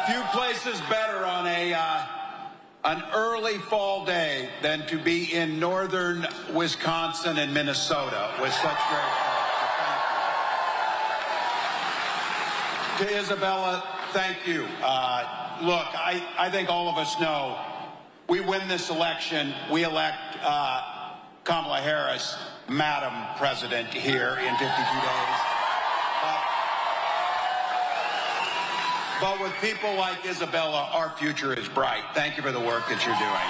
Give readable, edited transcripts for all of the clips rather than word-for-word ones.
Few places better on an early fall day than to be in northern Wisconsin and Minnesota with such great folks. So thank you. To Isabella, thank you. Look, I think all of us know we win this election, we elect Kamala Harris, Madam President, here in 52 days. But with people like Isabella, our future is bright. Thank you for the work that you're doing.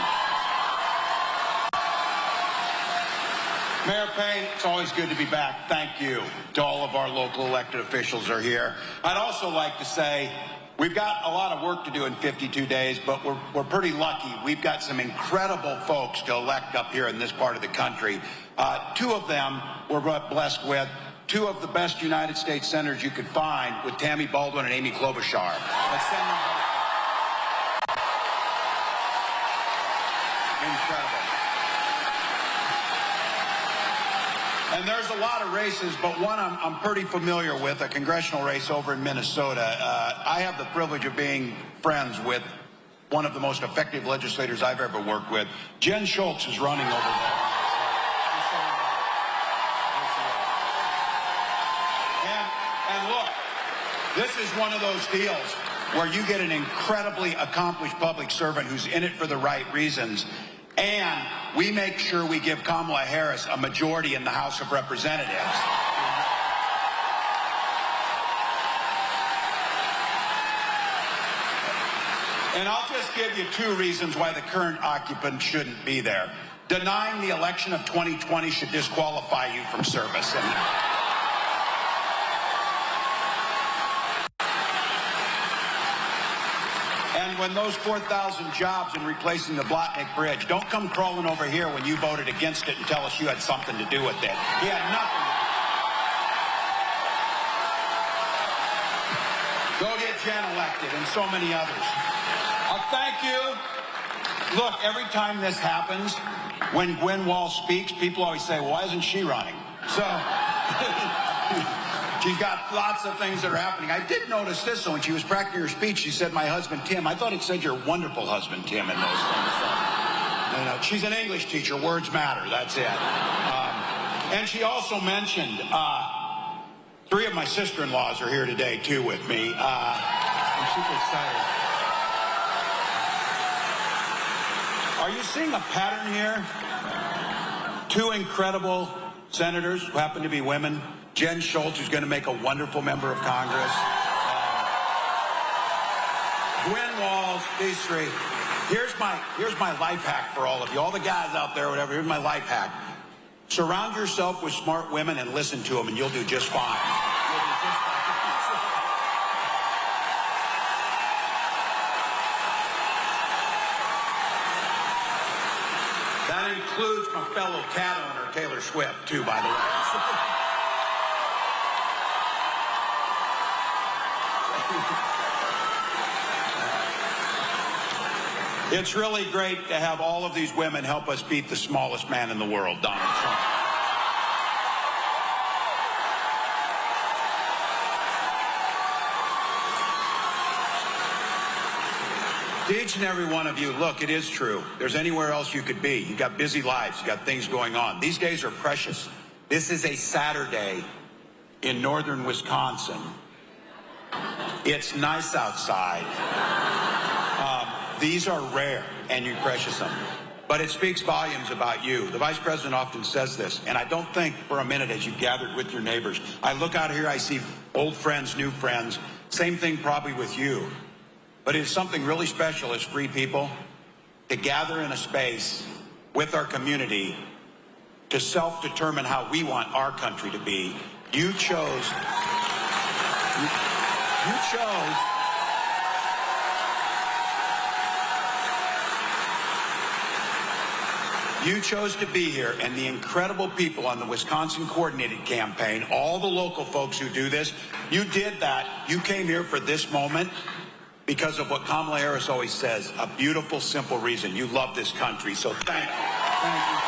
Mayor Payne, it's always good to be back. Thank you to all of our local elected officials who are here. I'd also like to say we've got a lot of work to do in 52 days, but we're pretty lucky. We've got some incredible folks to elect up here in this part of the country. Two of them we're blessed with. Two of the best United States senators you could find with Tammy Baldwin and Amy Klobuchar. Let's send them both. Incredible. And there's a lot of races, but one I'm pretty familiar with, a congressional race over in Minnesota. I have the privilege of being friends with one of the most effective legislators I've ever worked with. Jen Schultz is running over there. And look, this is one of those deals where you get an incredibly accomplished public servant who's in it for the right reasons, and we make sure we give Kamala Harris a majority in the House of Representatives. And I'll just give you two reasons why the current occupant shouldn't be there. Denying the election of 2020 should disqualify you from service. And when those 4,000 jobs in replacing the Plotnik Bridge, don't come crawling over here when you voted against it and tell us you had something to do with it. He had nothing to do. Go get Jen elected and so many others. Thank you. Look, every time this happens, when Gwen Walz speaks, people always say, well, why isn't she running? So she's got lots of things that are happening. I did notice this, though, when she was practicing her speech, she said, my husband, Tim. I thought it said your wonderful husband, Tim, in those things. So, she's an English teacher. Words matter. That's it. And she also mentioned, three of my sister-in-laws are here today, too, with me. I'm super excited. Are you seeing a pattern here? Two incredible senators who happen to be women. Jen Schultz, who's going to make a wonderful member of Congress. Gwen Walz, these three. Here's my life hack for all of you. All the guys out there, whatever, here's my life hack. Surround yourself with smart women and listen to them, and you'll do just fine. You'll do just fine. That includes my fellow cat owner, Taylor Swift, too, by the way. It's really great to have all of these women help us beat the smallest man in the world, Donald Trump. To each and every one of you, look, it is true. There's anywhere else you could be. You've got busy lives. You've got things going on. These days are precious. This is a Saturday in northern Wisconsin. It's nice outside. These are rare, and you precious them. But it speaks volumes about you. The Vice President often says this, and I don't think for a minute as you've gathered with your neighbors. I look out here, I see old friends, new friends. Same thing probably with you. But it's something really special as free people to gather in a space with our community to self-determine how we want our country to be. You chose to be here, and the incredible people on the Wisconsin Coordinated Campaign, all the local folks who do this, you did that. You came here for this moment because of what Kamala Harris always says, a beautiful, simple reason. You love this country, so thank you. Thank you.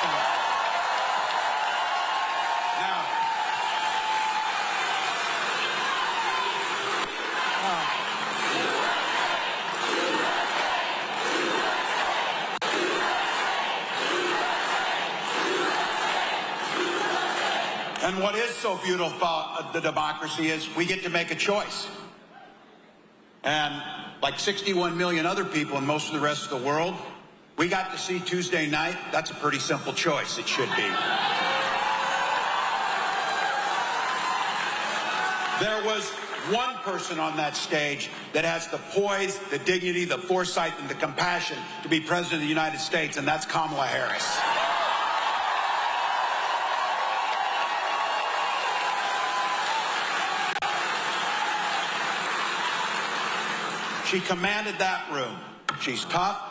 What is so beautiful about the democracy is we get to make a choice. And like 61 million other people in most of the rest of the world, we got to see Tuesday night. That's a pretty simple choice. It should be. There was one person on that stage that has the poise, the dignity, the foresight, and the compassion to be president of the United States, and that's Kamala Harris. She commanded that room. She's tough,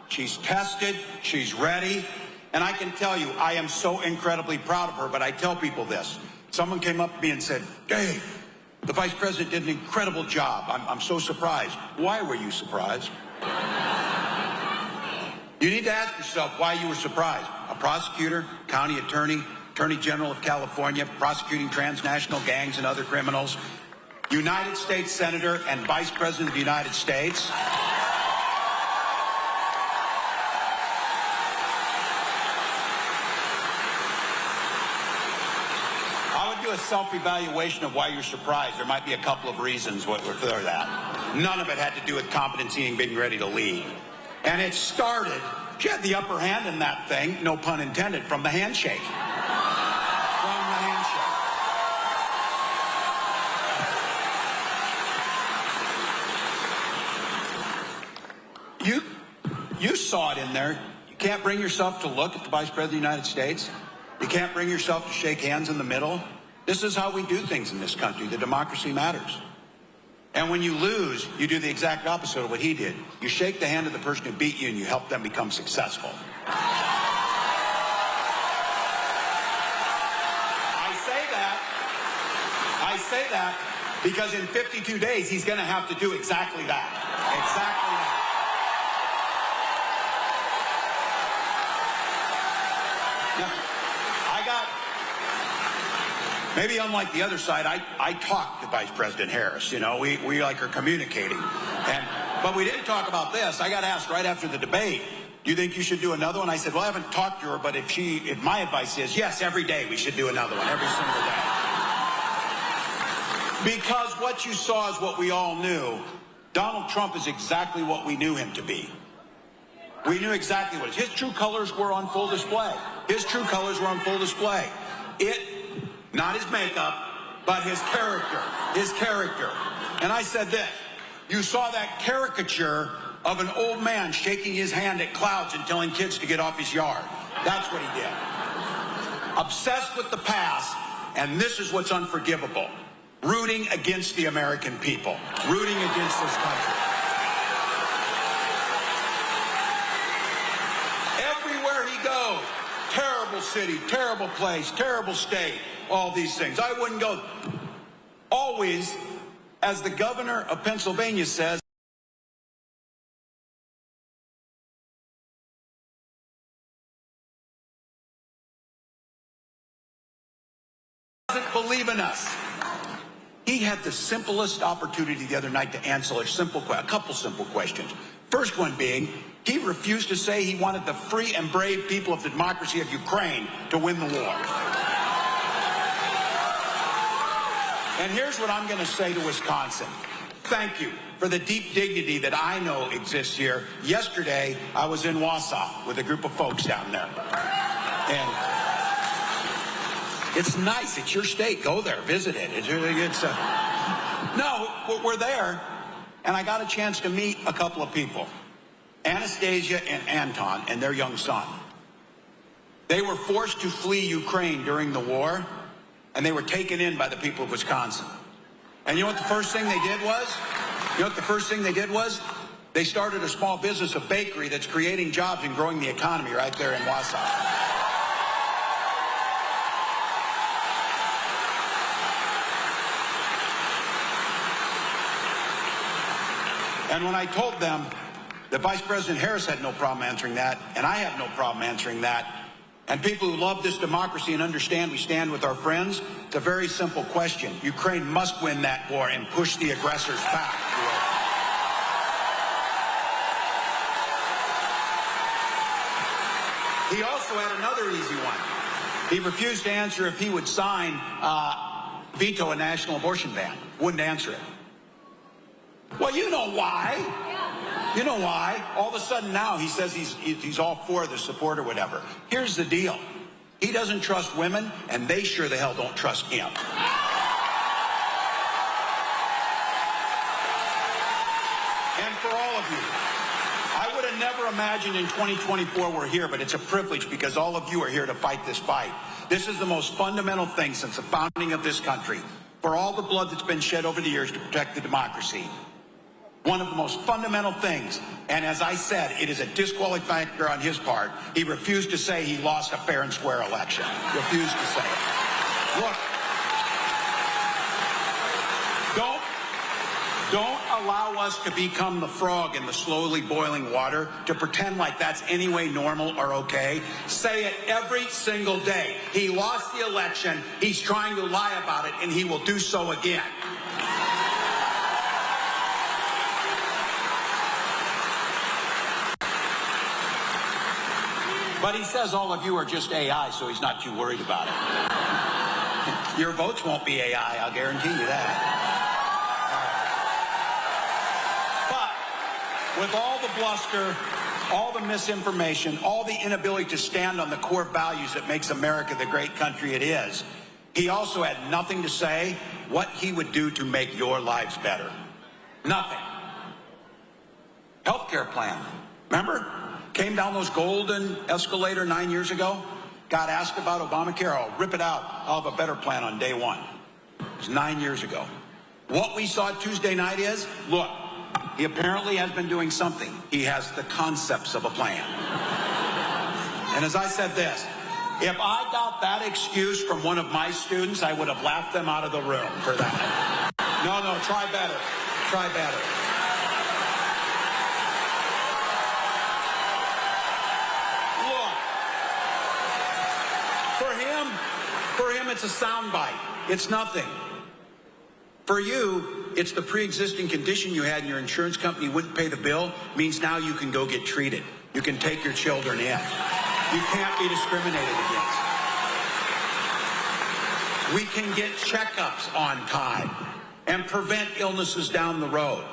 she's tested, she's ready, and I can tell you, I am so incredibly proud of her, but I tell people this. Someone came up to me and said, Dave, the vice president did an incredible job. I'm so surprised. Why were you surprised? You need to ask yourself why you were surprised. A prosecutor, county attorney, attorney general of California, prosecuting transnational gangs and other criminals, United States Senator and Vice President of the United States. A self-evaluation of why you're surprised. There might be a couple of reasons for that. None of it had to do with competency and being ready to lead. And it started, she had the upper hand in that thing, no pun intended, from the handshake. From the handshake. You saw it in there. You can't bring yourself to look at the Vice President of the United States. You can't bring yourself to shake hands in the middle. This is how we do things in this country. The democracy matters. And when you lose, you do the exact opposite of what he did. You shake the hand of the person who beat you and you help them become successful. I say that because in 52 days, he's going to have to do exactly that. Exactly that. Maybe unlike the other side, I talked to Vice President Harris. You know, we like are communicating. But we didn't talk about this. I got asked right after the debate, do you think you should do another one? I said, well, I haven't talked to her, but if my advice is, yes, every day we should do another one, every single day. Because what you saw is what we all knew. Donald Trump is exactly what we knew him to be. We knew exactly what his true colors were on full display. His true colors were on full display. Not his makeup, but his character. His character. And I said this. You saw that caricature of an old man shaking his hand at clouds and telling kids to get off his yard. That's what he did. Obsessed with the past, and this is what's unforgivable. Rooting against the American people. Rooting against this country. Everywhere he goes, terrible city, terrible place, terrible state. All these things. I wouldn't go. Always, as the governor of Pennsylvania says, doesn't believe in us. He had the simplest opportunity the other night to answer a couple simple questions. First one being, he refused to say he wanted the free and brave people of the democracy of Ukraine to win the war. And here's what I'm going to say to Wisconsin. Thank you for the deep dignity that I know exists here. Yesterday, I was in Wausau with a group of folks down there. And it's nice. It's your state. Go there. Visit it. No, we're there. And I got a chance to meet a couple of people. Anastasia and Anton and their young son. They were forced to flee Ukraine during the war. And they were taken in by the people of Wisconsin. And you know what the first thing they did was? They started a small business, a bakery that's creating jobs and growing the economy right there in Wausau. And when I told them that Vice President Harris had no problem answering that, and I have no problem answering that, and people who love this democracy and understand we stand with our friends, it's a very simple question. Ukraine must win that war and push the aggressors back. He also had another easy one. He refused to answer if he would sign, veto a national abortion ban. Wouldn't answer it. Well, you know why. You know why. All of a sudden now he says he's all for the support or whatever. Here's the deal. He doesn't trust women, and they sure the hell don't trust him. And for all of you, I would have never imagined in 2024 we're here, but it's a privilege because all of you are here to fight this fight. This is the most fundamental thing since the founding of this country. For all the blood that's been shed over the years to protect the democracy. One of the most fundamental things, and as I said, it is a disqualifying factor on his part. He refused to say he lost a fair and square election. Refused to say it. Look, don't allow us to become the frog in the slowly boiling water, to pretend like that's any way normal or okay. Say it every single day. He lost the election, he's trying to lie about it, and he will do so again. But he says all of you are just AI, so he's not too worried about it. Your votes won't be AI, I'll guarantee you that. But with all the bluster, all the misinformation, all the inability to stand on the core values that makes America the great country it is, he also had nothing to say what he would do to make your lives better. Nothing. Healthcare plan. Remember? Came down those golden escalator 9 years ago. Got asked about Obamacare. I'll rip it out. I'll have a better plan on day one. It was 9 years ago. What we saw Tuesday night is, look, he apparently has been doing something. He has the concepts of a plan. And as I said this, if I got that excuse from one of my students, I would have laughed them out of the room for that. No, try better. Try better. For him, it's a soundbite. It's nothing. For you, it's the pre-existing condition you had and your insurance company wouldn't pay the bill, means now you can go get treated. You can take your children in. You can't be discriminated against. We can get checkups on time and prevent illnesses down the road.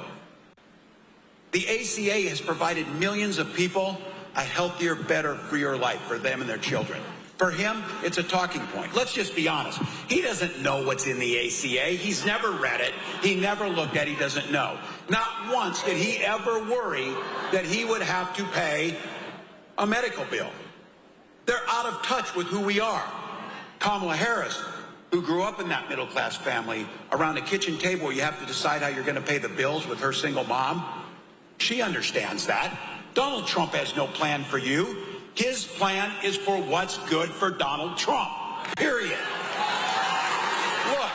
The ACA has provided millions of people a healthier, better, freer life for them and their children. For him, it's a talking point. Let's just be honest. He doesn't know what's in the ACA. He's never read it. He never looked at it. He doesn't know. Not once did he ever worry that he would have to pay a medical bill. They're out of touch with who we are. Kamala Harris, who grew up in that middle-class family, around a kitchen table where you have to decide how you're going to pay the bills with her single mom, she understands that. Donald Trump has no plan for you. His plan is for what's good for Donald Trump, period. Look,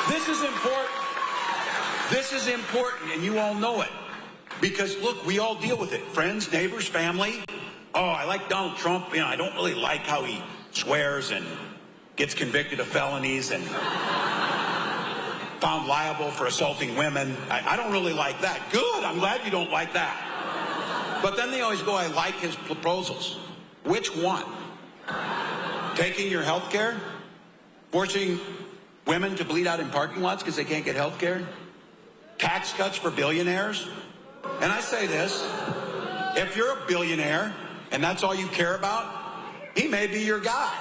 this is important. This is important, and you all know it. Because, look, we all deal with it. Friends, neighbors, family. Oh, I like Donald Trump. You know, I don't really like how he swears and gets convicted of felonies and found liable for assaulting women. I don't really like that. Good, I'm glad you don't like that. But then they always go, I like his proposals. Which one? Taking your health care? Forcing women to bleed out in parking lots because they can't get health care? Tax cuts for billionaires? And I say this, if you're a billionaire and that's all you care about, he may be your guy.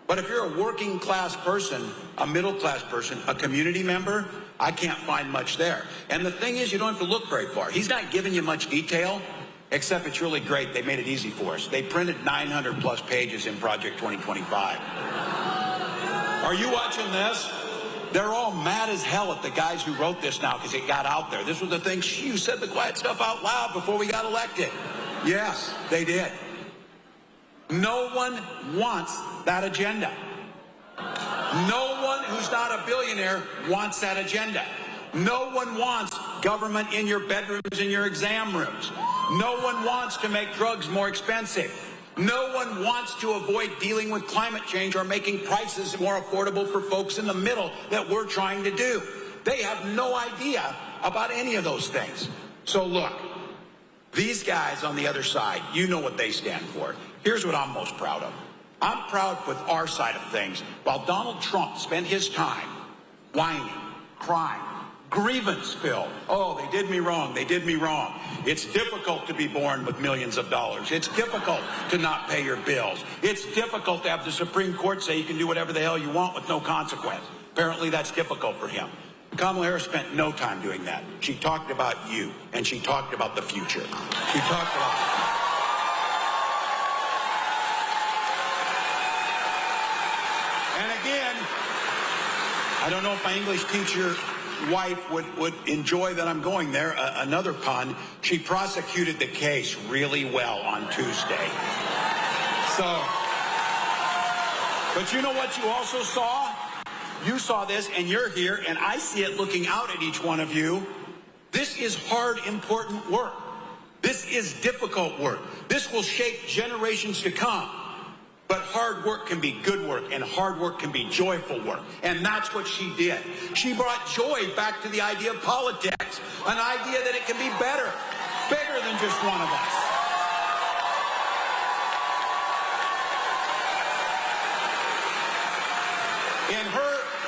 But if you're a working class person, a middle class person, a community member, I can't find much there. And the thing is, you don't have to look very far. He's not giving you much detail, except it's really great. They made it easy for us. They printed 900 plus pages in Project 2025. Are you watching this? They're all mad as hell at the guys who wrote this now because it got out there. This was the thing, you said the quiet stuff out loud before we got elected. Yes, they did. No one wants that agenda. No one who's not a billionaire wants that agenda. No one wants government in your bedrooms and your exam rooms. No one wants to make drugs more expensive. No one wants to avoid dealing with climate change or making prices more affordable for folks in the middle that we're trying to do. They have no idea about any of those things. So look, these guys on the other side, you know what they stand for. Here's what I'm most proud of. I'm proud with our side of things. While Donald Trump spent his time whining, crying, grievance-filled. Oh, they did me wrong. They did me wrong. It's difficult to be born with millions of dollars. It's difficult to not pay your bills. It's difficult to have the Supreme Court say you can do whatever the hell you want with no consequence. Apparently, that's difficult for him. Kamala Harris spent no time doing that. She talked about you, and she talked about the future. She talked about... And again, I don't know if my English teacher wife would enjoy that I'm going there. Another pun. She prosecuted the case really well on Tuesday. So, but you know what you also saw? You saw this, and you're here, and I see it looking out at each one of you. This is hard, important work. This is difficult work. This will shape generations to come. But hard work can be good work, and hard work can be joyful work. And that's what she did. She brought joy back to the idea of politics, an idea that it can be better, bigger than just one of us.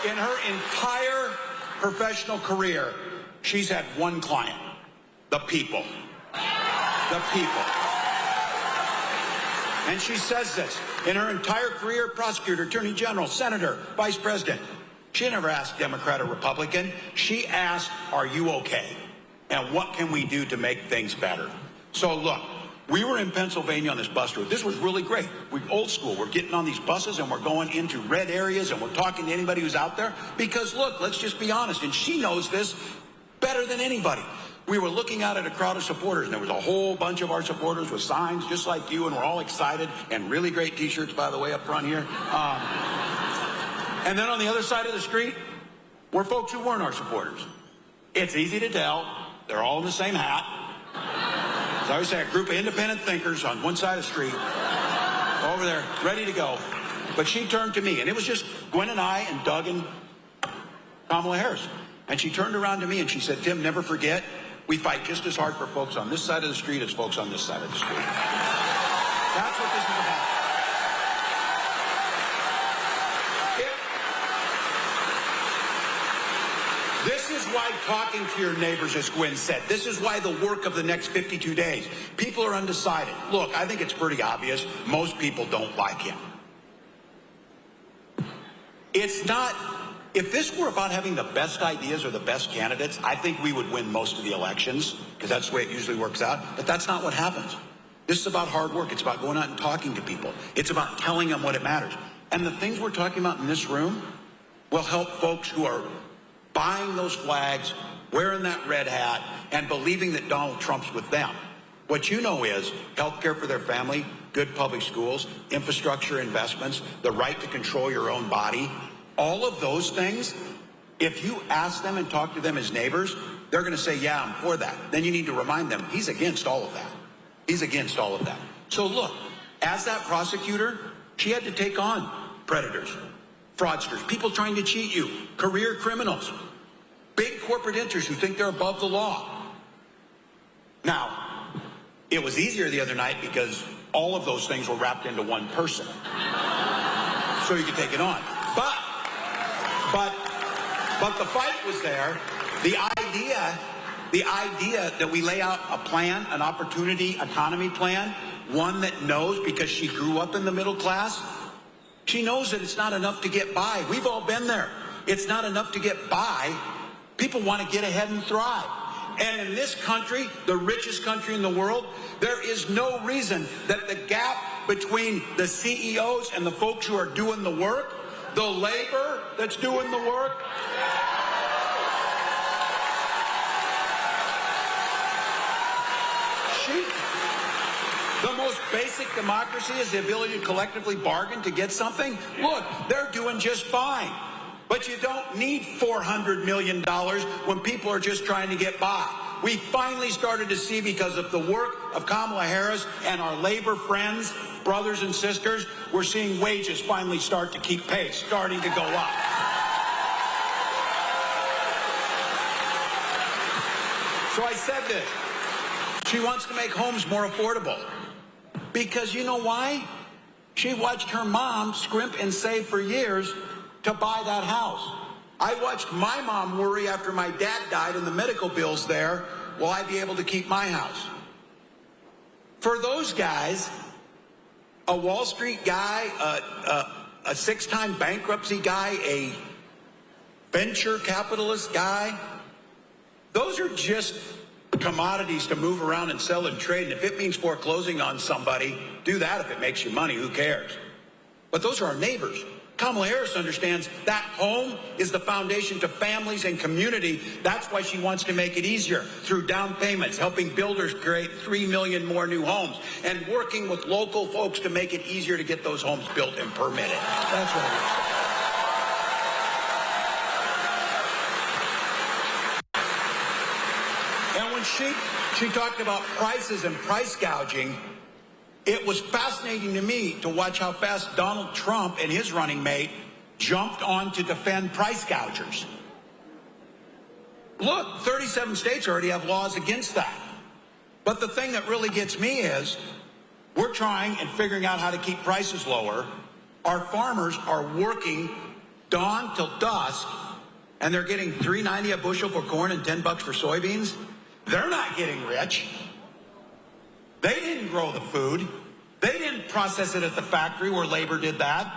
In her entire professional career, she's had one client: the people. The people. And she says this. In her entire career, prosecutor, attorney general, senator, vice president, she never asked Democrat or Republican. She asked, are you okay? And what can we do to make things better? So look, we were in Pennsylvania on this bus route. This was really great. We're old school. We're getting on these buses and we're going into red areas and we're talking to anybody who's out there. Because look, let's just be honest, and she knows this better than anybody. We were looking out at a crowd of supporters, and there was a whole bunch of our supporters with signs just like you, and we're all excited, and really great T-shirts, by the way, up front here. And then on the other side of the street were folks who weren't our supporters. It's easy to tell. They're all in the same hat. As I always say, a group of independent thinkers on one side of the street, over there, ready to go. But she turned to me, and it was just Gwen and I and Doug and Kamala Harris. And she turned around to me and she said, Tim, never forget, we fight just as hard for folks on this side of the street as folks on this side of the street. That's what this is about. This is why talking to your neighbors, as Gwen said, this is why the work of the next 52 days. People are undecided. Look, I think it's pretty obvious. Most people don't like him. It's not... If this were about having the best ideas or the best candidates, I think we would win most of the elections, because that's the way it usually works out. But that's not what happens. This is about hard work. It's about going out and talking to people. It's about telling them what it matters. And the things we're talking about in this room will help folks who are buying those flags, wearing that red hat, and believing that Donald Trump's with them. What you know is health care for their family, good public schools, infrastructure investments, the right to control your own body. All of those things, if you ask them and talk to them as neighbors, they're going to say, yeah, I'm for that. Then you need to remind them, he's against all of that. He's against all of that. So look, as that prosecutor, she had to take on predators, fraudsters, people trying to cheat you, career criminals, big corporate interests who think they're above the law. Now, it was easier the other night because all of those things were wrapped into one person. So you could take it on. But the fight was there. The idea that we lay out a plan, an opportunity economy plan, one that knows, because she grew up in the middle class, she knows that it's not enough to get by. We've all been there. It's not enough to get by. People want to get ahead and thrive. And in this country, the richest country in the world, there is no reason that the gap between the CEOs and the folks who are doing the work, the labor that's doing the work, the most basic democracy is the ability to collectively bargain to get something. Look, they're doing just fine. But you don't need $400 million when people are just trying to get by. We finally started to see, because of the work of Kamala Harris and our labor friends, brothers and sisters, we're seeing wages finally start to keep pace, starting to go up. So I said this. She wants to make homes more affordable. Because you know why? She watched her mom scrimp and save for years to buy that house. I watched my mom worry after my dad died and the medical bills there, will I be able to keep my house? For those guys, a Wall Street guy, a 6-time bankruptcy guy, a venture capitalist guy, those are just commodities to move around and sell and trade. And if it means foreclosing on somebody, do that. If it makes you money, who cares? But those are our neighbors. Kamala Harris understands that home is the foundation to families and community. That's why she wants to make it easier through down payments, helping builders create 3 million more new homes, and working with local folks to make it easier to get those homes built and permitted. That's what it is. And when she talked about prices and price gouging, it was fascinating to me to watch how fast Donald Trump and his running mate jumped on to defend price gougers. Look, 37 states already have laws against that. But the thing that really gets me is we're trying and figuring out how to keep prices lower. Our farmers are working dawn till dusk, and they're getting $3.90 a bushel for corn and $10 for soybeans. They're not getting rich. They didn't grow the food. They didn't process it at the factory where labor did that.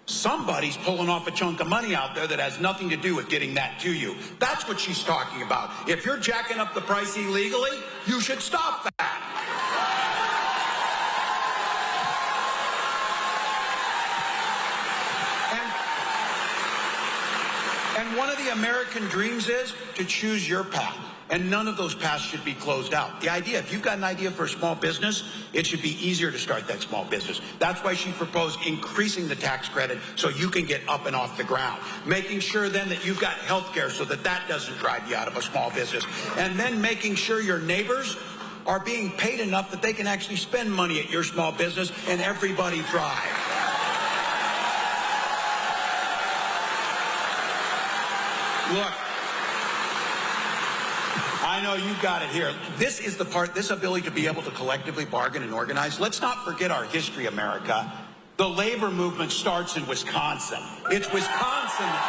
Somebody's pulling off a chunk of money out there that has nothing to do with getting that to you. That's what she's talking about. If you're jacking up the price illegally, you should stop that. And one of the American dreams is to choose your path. And none of those paths should be closed out. The idea, if you've got an idea for a small business, it should be easier to start that small business. That's why she proposed increasing the tax credit so you can get up and off the ground. Making sure then that you've got health care so that that doesn't drive you out of a small business. And then making sure your neighbors are being paid enough that they can actually spend money at your small business and everybody thrive. Look. I know you've got it here. This is the part, this ability to be able to collectively bargain and organize. Let's not forget our history, America. The labor movement starts in Wisconsin. It's Wisconsin that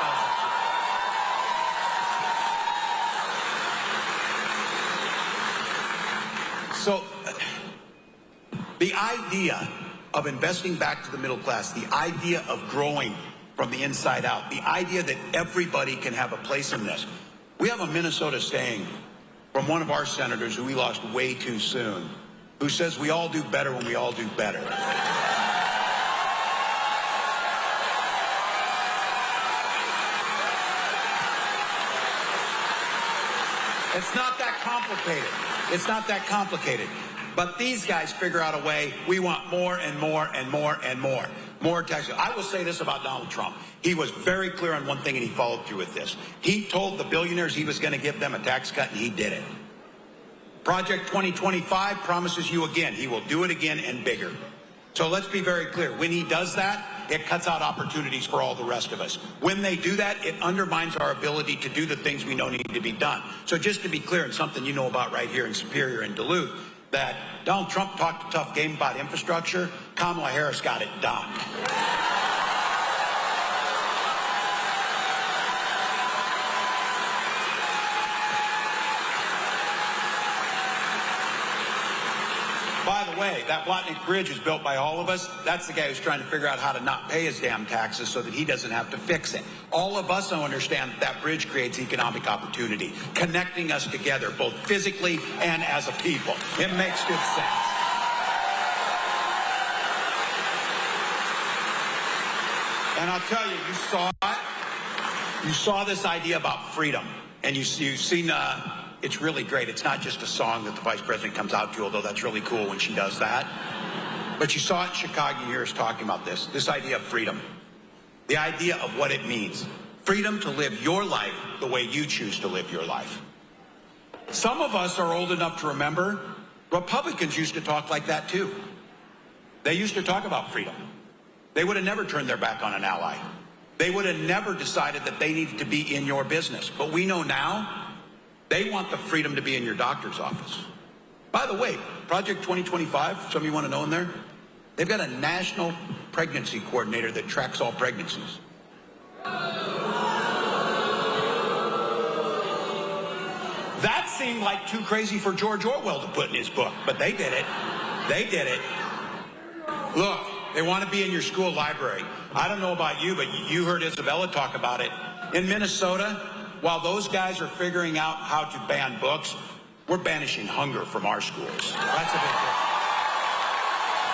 does it. So the idea of investing back to the middle class, the idea of growing from the inside out, the idea that everybody can have a place in this. We have a Minnesota saying from one of our senators who we lost way too soon, who says we all do better when we all do better. It's not that complicated. It's not that complicated. But these guys figure out a way. We want more and more and more and more. More taxes. I will say this about Donald Trump. He was very clear on one thing, and he followed through with this. He told the billionaires he was going to give them a tax cut, and he did it. Project 2025 promises you again. He will do it again and bigger. So let's be very clear. When he does that, it cuts out opportunities for all the rest of us. When they do that, it undermines our ability to do the things we know need to be done. So just to be clear, and something you know about right here in Superior and Duluth, that Donald Trump talked a tough game about infrastructure. Kamala Harris got it done. By the way, that Plotnik Bridge is built by all of us. That's the guy who's trying to figure out how to not pay his damn taxes so that he doesn't have to fix it. All of us understand that bridge creates economic opportunity, connecting us together, both physically and as a people. It makes good sense. And I'll tell you, you saw it. You saw this idea about freedom, and you've seen. It's really great. It's not just a song that the vice president comes out to, although that's really cool when she does that. But you saw it in Chicago. You hear us talking about this idea of freedom, the idea of what it means. Freedom to live your life the way you choose to live your life. Some of us are old enough to remember Republicans used to talk like that too. They used to talk about freedom. They would have never turned their back on an ally. They would have never decided that they needed to be in your business. But we know now they want the freedom to be in your doctor's office. By the way, Project 2025, some of you want to know in there, They've got a national pregnancy coordinator that tracks all pregnancies. That seemed like too crazy for George Orwell to put in his book, but they did it. They did it. Look, they want to be in your school library. I don't know about you, but you heard Isabella talk about it. In Minnesota, while those guys are figuring out how to ban books, we're banishing hunger from our schools. That's a big difference.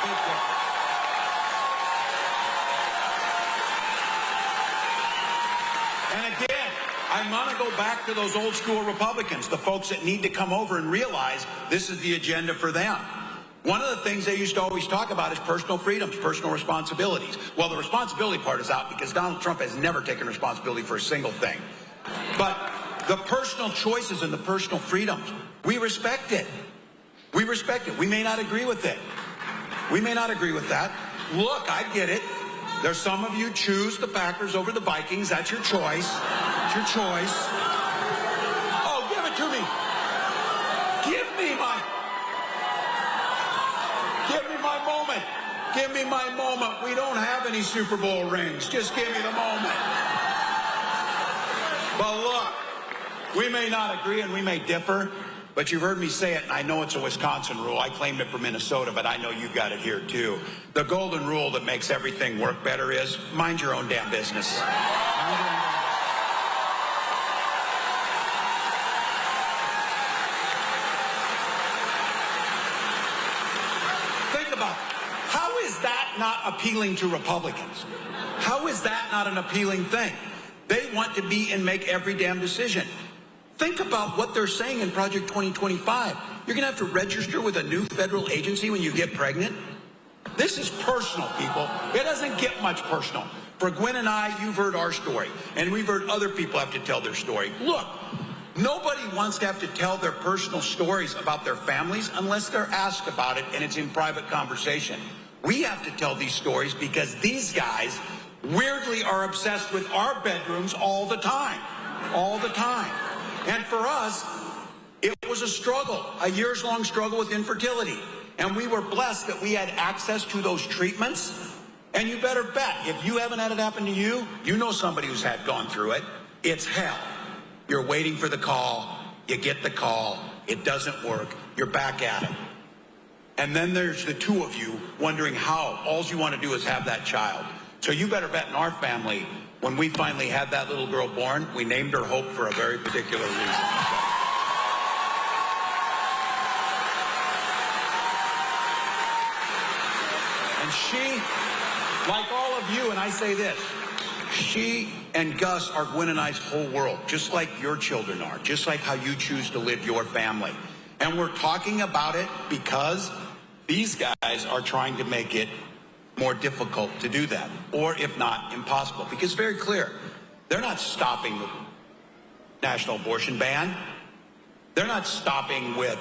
Big difference. And again, I want to go back to those old school Republicans, the folks that need to come over and realize this is the agenda for them. One of the things they used to always talk about is personal freedoms, personal responsibilities. Well, the responsibility part is out because Donald Trump has never taken responsibility for a single thing. But the personal choices and the personal freedoms, we respect it. We respect it. We may not agree with it. We may not agree with that. Look, I get it. There's some of you choose the Packers over the Vikings. That's your choice. It's your choice. Oh, give it to me. Give me my moment. Give me my moment. We don't have any Super Bowl rings. Just give me the moment. But look, we may not agree and we may differ, but you've heard me say it, and I know it's a Wisconsin rule. I claimed it for Minnesota, but I know you've got it here too. The golden rule that makes everything work better is mind your own damn business. Mind your own damn business. Think about it. How is that not appealing to Republicans? How is that not an appealing thing? They want to be and make every damn decision. Think about what they're saying in Project 2025. You're going to have to register with a new federal agency when you get pregnant. This is personal, people. It doesn't get much personal. For Gwen and I, you've heard our story, and we've heard other people have to tell their story. Look, nobody wants to have to tell their personal stories about their families unless they're asked about it and it's in private conversation. We have to tell these stories because these guys weirdly are obsessed with our bedrooms all the time. All the time. And for us, it was a struggle, a years-long struggle with infertility. And we were blessed that we had access to those treatments. And you better bet, if you haven't had it happen to you, you know somebody who's gone through it. It's hell. You're waiting for the call. You get the call. It doesn't work. You're back at it. And then there's the two of you wondering how. All you want to do is have that child. So you better bet in our family, when we finally had that little girl born, we named her Hope for a very particular reason. And she, like all of you, and I say this, she and Gus are Gwen and I's whole world, just like your children are, just like how you choose to live your family. And we're talking about it because these guys are trying to make it more difficult to do that, or if not, impossible. Because it's very clear, they're not stopping the national abortion ban. They're not stopping with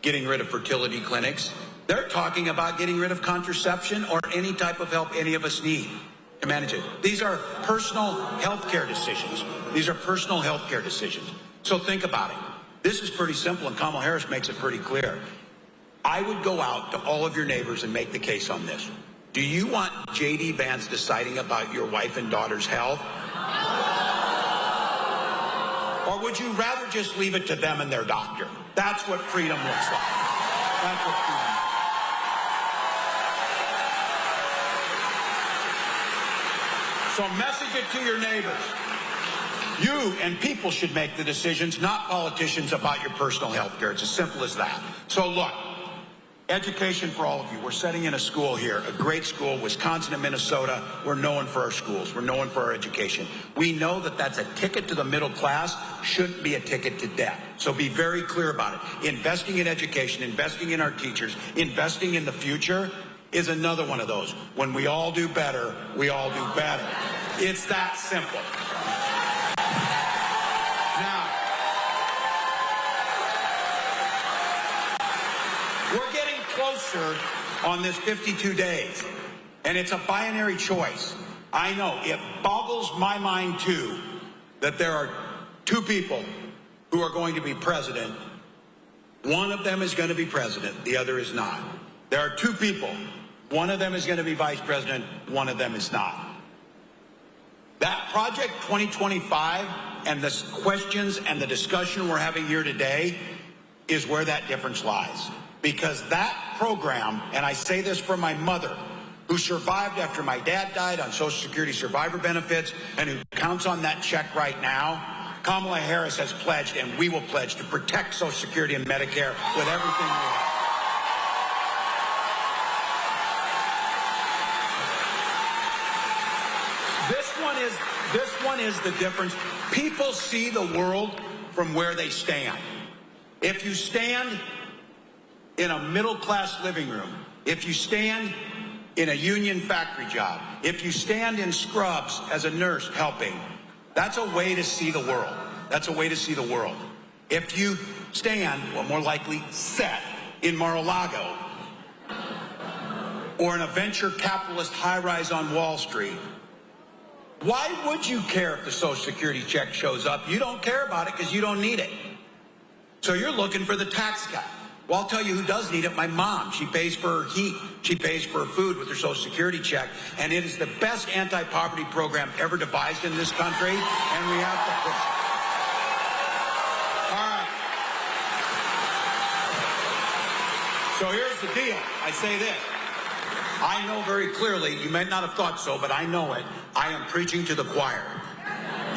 getting rid of fertility clinics. They're talking about getting rid of contraception or any type of help any of us need to manage it. These are personal health care decisions. These are personal health care decisions. So think about it. This is pretty simple, and Kamala Harris makes it pretty clear. I would go out to all of your neighbors and make the case on this. Do you want J.D. Vance deciding about your wife and daughter's health? Or would you rather just leave it to them and their doctor? That's what freedom looks like. That's what freedom looks like. So message it to your neighbors. You and people should make the decisions, not politicians, about your personal health care. It's as simple as that. So look. Education for all of you. We're setting in a school here, a great school, Wisconsin and Minnesota. We're known for our schools. We're known for our education. We know that that's a ticket to the middle class, shouldn't be a ticket to debt. So be very clear about it. Investing in education, investing in our teachers, investing in the future is another one of those. When we all do better, we all do better. It's that simple. Now, we're getting closer on this 52 days, and it's a binary choice. I know, it boggles my mind too that there are two people who are going to be president. One of them is going to be president, the other is not. There are two people One of them is going to be vice president. One of them is not. That Project 2025 and the questions and the discussion we're having here today is where that difference lies. Because that program, and I say this for my mother, who survived after my dad died on Social Security survivor benefits and who counts on that check right now, Kamala Harris has pledged, and we will pledge, to protect Social Security and Medicare with everything we have. This one is the difference. People see the world from where they stand. If you stand in a middle-class living room, if you stand in a union factory job, if you stand in scrubs as a nurse helping, that's a way to see the world. That's a way to see the world. If you stand, or more likely sit, in Mar-a-Lago or in a venture capitalist high-rise on Wall Street, why would you care if the Social Security check shows up? You don't care about it because you don't need it. So you're looking for the tax cut. Well, I'll tell you who does need it. My mom. She pays for her heat. She pays for her food with her Social Security check. And it is the best anti-poverty program ever devised in this country. And we have to push it. All right. So here's the deal. I say this. I know very clearly, you may not have thought so, but I know it. I am preaching to the choir.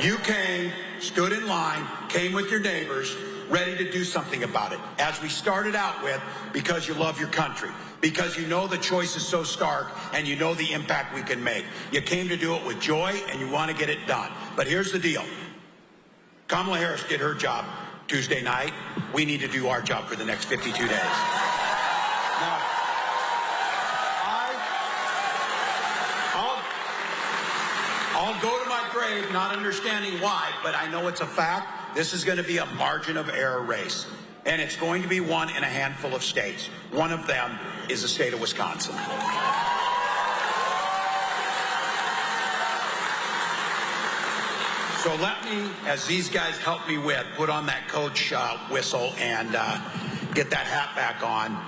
You came, stood in line, came with your neighbors, ready to do something about it. As we started out with, because you love your country, because you know the choice is so stark, and you know the impact we can make. You came to do it with joy, and you want to get it done. But here's the deal. Kamala Harris did her job Tuesday night. We need to do our job for the next 52 days. Now, I'll go to my grave not understanding why, but I know it's a fact. This is going to be a margin of error race, and it's going to be won in a handful of states. One of them is the state of Wisconsin. So let me, as these guys help me with, put on that coach whistle and get that hat back on.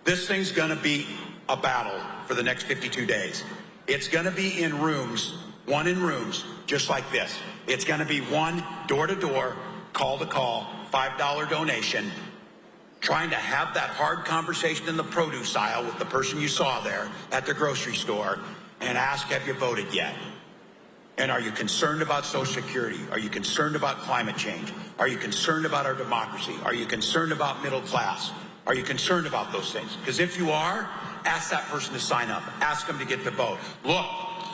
This thing's going to be a battle for the next 52 days. It's going to be in rooms, one in rooms, just like this. It's going to be one door-to-door, call-to-call, $5 donation, trying to have that hard conversation in the produce aisle with the person you saw there at the grocery store and ask, have you voted yet? And are you concerned about Social Security? Are you concerned about climate change? Are you concerned about our democracy? Are you concerned about middle class? Are you concerned about those things? Because if you are, ask that person to sign up. Ask them to get the vote. Look,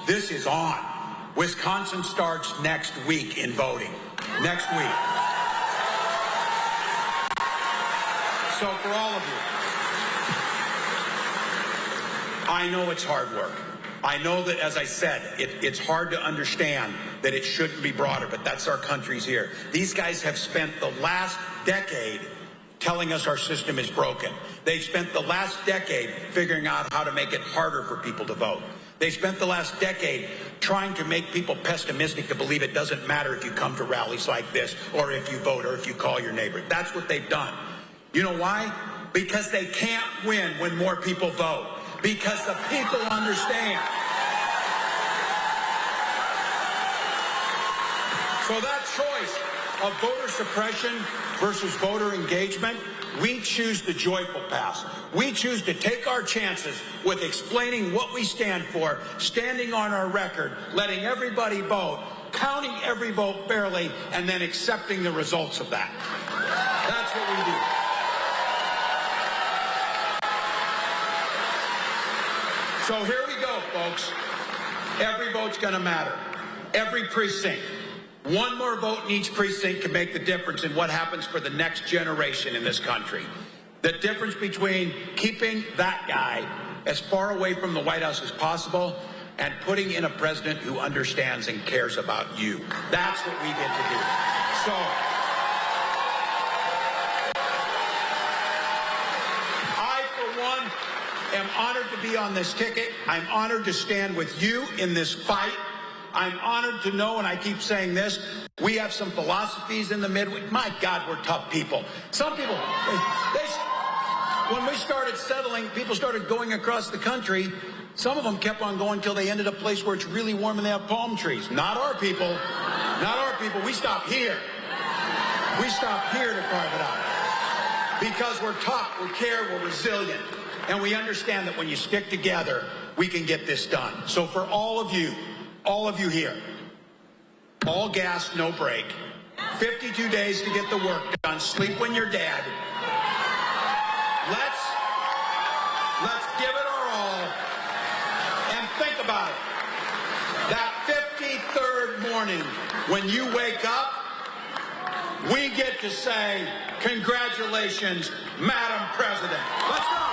this is on. Wisconsin starts next week in voting. Next week. So for all of you, I know it's hard work. I know that, as I said, it's hard to understand that it shouldn't be broader, but that's our country's here. These guys have spent the last decade telling us our system is broken. They've spent the last decade figuring out how to make it harder for people to vote. They spent the last decade trying to make people pessimistic to believe it doesn't matter if you come to rallies like this or if you vote or if you call your neighbor. That's what they've done. You know why? Because they can't win when more people vote. Because the people understand. So that choice of voter suppression versus voter engagement, we choose the joyful path. We choose to take our chances with explaining what we stand for, standing on our record, letting everybody vote, counting every vote fairly, and then accepting the results of that. That's what we do. So here we go, folks. Every vote's going to matter. Every precinct. One more vote in each precinct can make the difference in what happens for the next generation in this country. The difference between keeping that guy as far away from the White House as possible and putting in a president who understands and cares about you. That's what we get to do. So, I, for one, am honored to be on this ticket. I'm honored to stand with you in this fight. I'm honored to know, and I keep saying this, we have some philosophies in the Midwest. My God, we're tough people. Some people, When we started settling, people started going across the country. Some of them kept on going until they ended up a place where it's really warm and they have palm trees. Not our people. Not our people. We stopped here. We stopped here to carve it out. Because we're tough, we care, we're resilient. And we understand that when you stick together, we can get this done. So for all of you here, all gas, no break, 52 days to get the work done, sleep when you're dead. Let's give it our all and think about it. That 53rd morning when you wake up, we get to say, congratulations, Madam President. Let's go.